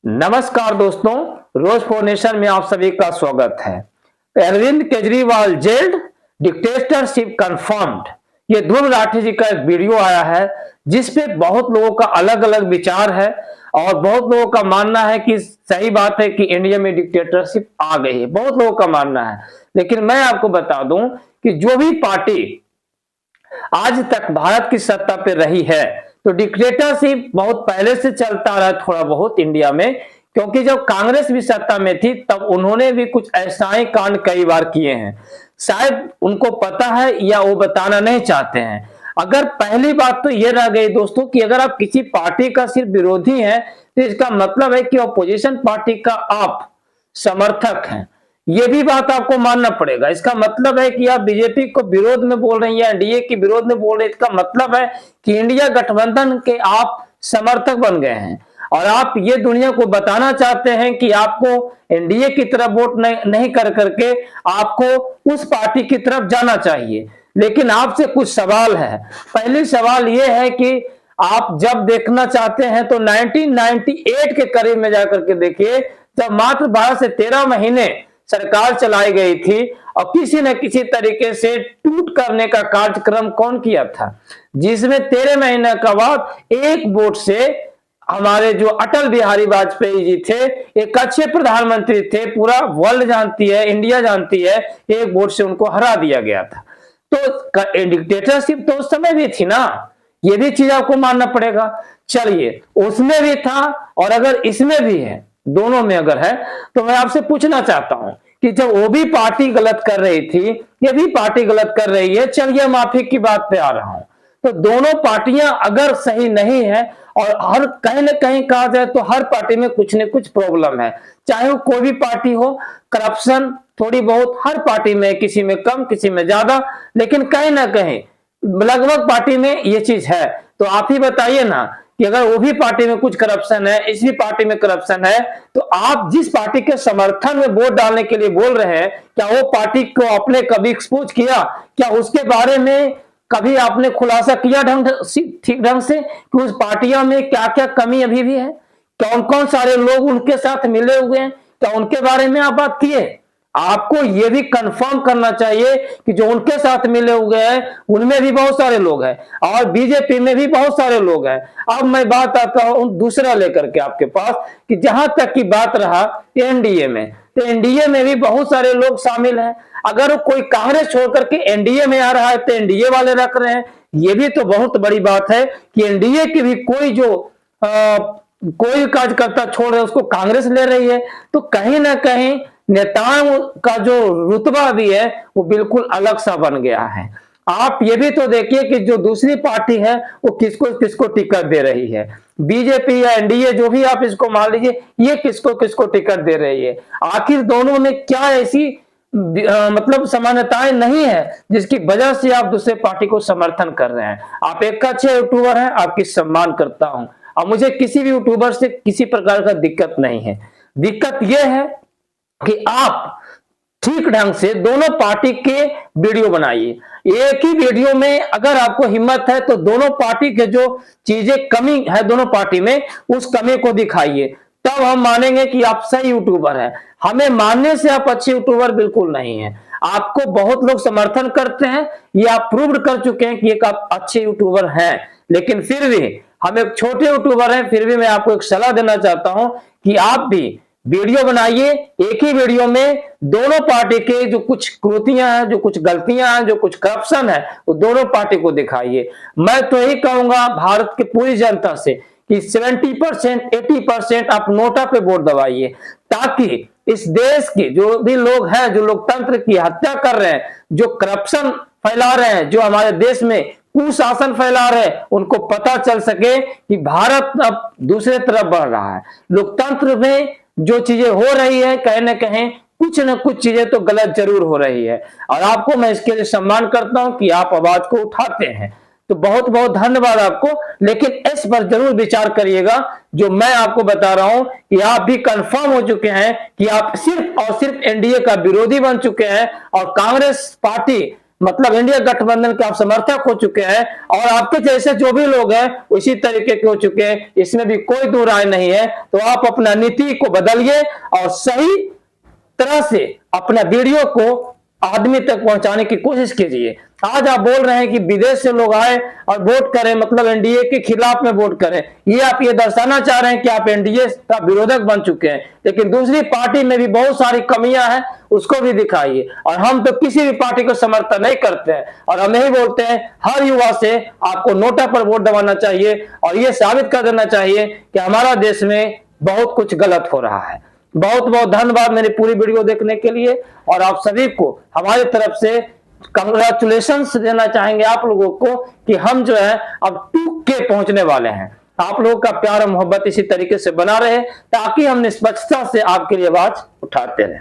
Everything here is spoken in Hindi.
नमस्कार दोस्तों, रोज फोर नेशन में आप सभी का स्वागत है। Arvind Kejriwal jailed, dictatorship confirmed. ये ध्रुव राठी जी का एक वीडियो आया है जिसपे बहुत लोगों का अलग अलग विचार है और बहुत लोगों का मानना है कि सही बात है कि इंडिया में डिक्टेटरशिप आ गई है, बहुत लोगों का मानना है। लेकिन मैं आपको बता दूं कि जो भी पार्टी आज तक भारत की सत्ता पे रही है तो डिक्टेटरशिप बहुत पहले से चलता रहा थोड़ा बहुत इंडिया में, क्योंकि जब कांग्रेस भी सत्ता में थी तब उन्होंने भी कुछ ऐसा ही कांड कई बार किए हैं। शायद उनको पता है या वो बताना नहीं चाहते हैं। अगर पहली बात तो ये रह गई दोस्तों कि अगर आप किसी पार्टी का सिर्फ विरोधी हैं तो इसका मतलब है कि अपोजिशन पार्टी का आप समर्थक हैं। ये भी बात आपको मानना पड़ेगा। इसका मतलब है कि आप बीजेपी को विरोध में बोल रहे हैं या एनडीए के विरोध में बोल रहे हैं। इसका मतलब है कि इंडिया गठबंधन के आप समर्थक बन गए हैं और आप ये दुनिया को बताना चाहते हैं कि आपको एनडीए की तरफ वोट नहीं कर करके आपको उस पार्टी की तरफ जाना चाहिए। लेकिन आपसे कुछ सवाल है। पहली सवाल यह है कि आप जब देखना चाहते हैं तो 1998 के करीब में जाकर के देखिए, जब मात्र 12 से 13 महीने सरकार चलाई गई थी और किसी न किसी तरीके से टूट करने का कार्यक्रम कौन किया था, जिसमें 13 महीने के बाद एक वोट से हमारे जो अटल बिहारी वाजपेयी जी थे, एक अच्छे प्रधानमंत्री थे, पूरा वर्ल्ड जानती है, इंडिया जानती है, एक वोट से उनको हरा दिया गया था। तो डिक्टेटरशिप तो उस समय भी थी ना, ये भी चीज आपको मानना पड़ेगा। चलिए, उसमें भी था और अगर इसमें भी है, दोनों में अगर है तो मैं आपसे पूछना चाहता हूं कि जब वो भी पार्टी गलत कर रही थी, ये भी पार्टी गलत कर रही है, चलिए माफी की बात पे आ रहा हूं, तो दोनों पार्टियां अगर सही नहीं है और हर कहीं ना कहीं कहा जाए तो हर पार्टी में कुछ न कुछ प्रॉब्लम है, चाहे वो कोई भी पार्टी हो। करप्शन थोड़ी बहुत हर पार्टी में, किसी में कम किसी में ज्यादा, लेकिन कहीं ना कहीं लगभग पार्टी में ये चीज है। तो आप ही बताइए ना कि अगर वो भी पार्टी में कुछ करप्शन है, इस भी पार्टी में करप्शन है, तो आप जिस पार्टी के समर्थन में वोट डालने के लिए बोल रहे हैं, क्या वो पार्टी को आपने कभी एक्सपोज किया? क्या उसके बारे में कभी आपने खुलासा किया ठीक ढंग से कि उस पार्टियों में क्या क्या कमी अभी भी है? कौन कौन सारे लोग उनके साथ मिले हुए हैं? क्या उनके बारे में आप बात किए? आपको यह भी कंफर्म करना चाहिए कि जो उनके साथ मिले हुए हैं उनमें भी बहुत सारे लोग हैं और बीजेपी में भी बहुत सारे लोग हैं। अब मैं बात आता हूं दूसरा लेकर के आपके पास कि जहां तक की बात रहा एनडीए में, तो एनडीए में भी बहुत सारे लोग शामिल हैं। अगर कोई कांग्रेस छोड़ करके एनडीए में आ रहा है तो एनडीए वाले रख रहे हैं, ये भी तो बहुत बड़ी बात है कि एनडीए की भी कोई कार्यकर्ता छोड़ रहे उसको कांग्रेस ले रही है। तो कहीं ना कहीं नेताओं का जो रुतबा भी है वो बिल्कुल अलग सा बन गया है। आप ये भी तो देखिए कि जो दूसरी पार्टी है वो किसको किसको टिकट दे रही है। बीजेपी या एनडीए जो भी आप इसको मान लीजिए, ये किसको किसको टिकट दे रही है। आखिर दोनों में क्या ऐसी मतलब समानताएं नहीं है जिसकी वजह से आप दूसरे पार्टी को समर्थन कर रहे हैं। आप एक अच्छे यूट्यूबर हैं, आपकी सम्मान करता हूं और मुझे किसी भी यूट्यूबर से किसी प्रकार का दिक्कत नहीं है। दिक्कत यह है कि आप ठीक ढंग से दोनों पार्टी के वीडियो बनाइए। एक ही वीडियो में अगर आपको हिम्मत है तो दोनों पार्टी के जो चीजें कमी है दोनों पार्टी में, उस कमी को दिखाइए, तब हम मानेंगे कि आप सही यूट्यूबर हैं। हमें मानने से आप अच्छे यूट्यूबर बिल्कुल नहीं है। आपको बहुत लोग समर्थन करते हैं, ये आप प्रूव कर चुके हैं कि एक आप अच्छे यूट्यूबर हैं, लेकिन फिर भी हम एक छोटे यूट्यूबर हैं, फिर भी मैं आपको एक सलाह देना चाहता हूं कि आप भी वीडियो बनाइए। एक ही वीडियो में दोनों पार्टी के जो कुछ कृतियां हैं, जो कुछ गलतियां हैं, जो कुछ करप्शन है, वो दोनों पार्टी को दिखाइए। मैं तो यही कहूंगा भारत की पूरी जनता से कि 70% 80% आप नोटा पे वोट दबाइए, ताकि इस देश के जो भी लोग हैं, जो लोकतंत्र की हत्या कर रहे हैं, जो करप्शन फैला रहे हैं, जो हमारे देश में कुशासन फैला रहे हैं, उनको पता चल सके कि भारत अब दूसरे तरफ बढ़ रहा है। लोकतंत्र में जो चीजें हो रही है, कहीं ना कहीं कुछ न कुछ चीजें तो गलत जरूर हो रही है और आपको मैं इसके लिए सम्मान करता हूं कि आप आवाज को उठाते हैं। तो बहुत बहुत धन्यवाद आपको, लेकिन इस पर जरूर विचार करिएगा जो मैं आपको बता रहा हूं कि आप भी कंफर्म हो चुके हैं कि आप सिर्फ और सिर्फ एनडीए का विरोधी बन चुके हैं और कांग्रेस पार्टी मतलब इंडिया गठबंधन के आप समर्थक हो चुके हैं और आपके जैसे जो भी लोग हैं उसी तरीके के हो चुके हैं, इसमें भी कोई दो राय नहीं है। तो आप अपना नीति को बदलिए और सही तरह से अपना वीडियो को आदमी तक पहुंचाने की कोशिश कीजिए। आज आप बोल रहे हैं कि विदेश से लोग आए और वोट करें, मतलब एनडीए के खिलाफ में वोट करें, ये आप ये दर्शाना चाह रहे हैं कि आप एनडीए का विरोधक बन चुके हैं। लेकिन दूसरी पार्टी में भी बहुत सारी कमियां हैं, उसको भी दिखाइए। और हम तो किसी भी पार्टी को समर्थन नहीं करते हैं और हम यही बोलते हैं हर युवा से आपको नोटा पर वोट दबाना चाहिए और ये साबित कर देना चाहिए कि हमारा देश में बहुत कुछ गलत हो रहा है। बहुत बहुत धन्यवाद मेरी पूरी वीडियो देखने के लिए और आप सभी को हमारी तरफ से कंग्रेचुलेशंस देना चाहेंगे आप लोगों को कि हम जो है अब 2K पहुंचने वाले हैं। आप लोगों का प्यार और मोहब्बत इसी तरीके से बना रहे ताकि हम निष्पक्षता से आपके लिए आवाज उठाते रहें।